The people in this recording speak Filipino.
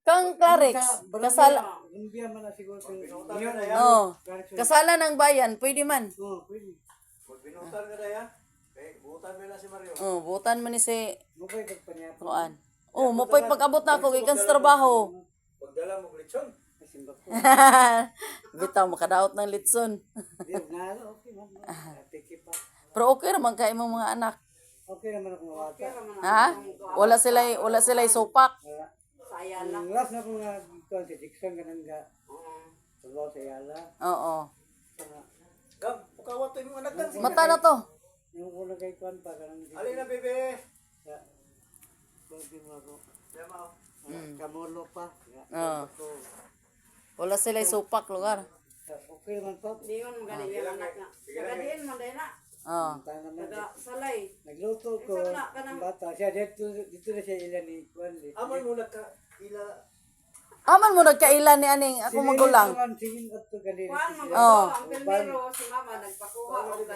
Kang Clarex, kasala. Hindi man na siguro kung Oh. Kasala ng bayan, pwede man. pwede. Magbinutan ka na yan. Okay, butan mo na si Mario. Oh, butan man ni si Mukay pagpanyapo. Kuan. Oh, mo pa'y pag-abot na ako gikan sa trabaho. Pagdala mo glitson. Simba ko. Bitaw makadaot ng litson. Di na okay man. Tiki pa. Pero okay naman kay imong mga anak. Okay naman ako mawata. Ha? Wala sila supak. Saya lang. Last na ko nga kuan si Dixon ganang ga. Trabaho sa Yala. Oo. Gam, pukawat to yung anak dan. Mata na to. Yung una kay kuan pa ganang. Alin na, bebe. Pwede mo ako. Yama. Kamulo pa. Oo. Wala sila supak lugar. Okay naman pa. Di man magaling yung anak na. Kagadiin man dahil na. Oo. Tayo naman. Kaga salay. Nagluto ko. Ang bata. Siya dito na siya ilan ni kuan. Amoy mo ila. Aman mo nagkailan ni aning ako magulang. Sige at to gali. Kuan man Oo. ang pilmero si mama nagpakuha og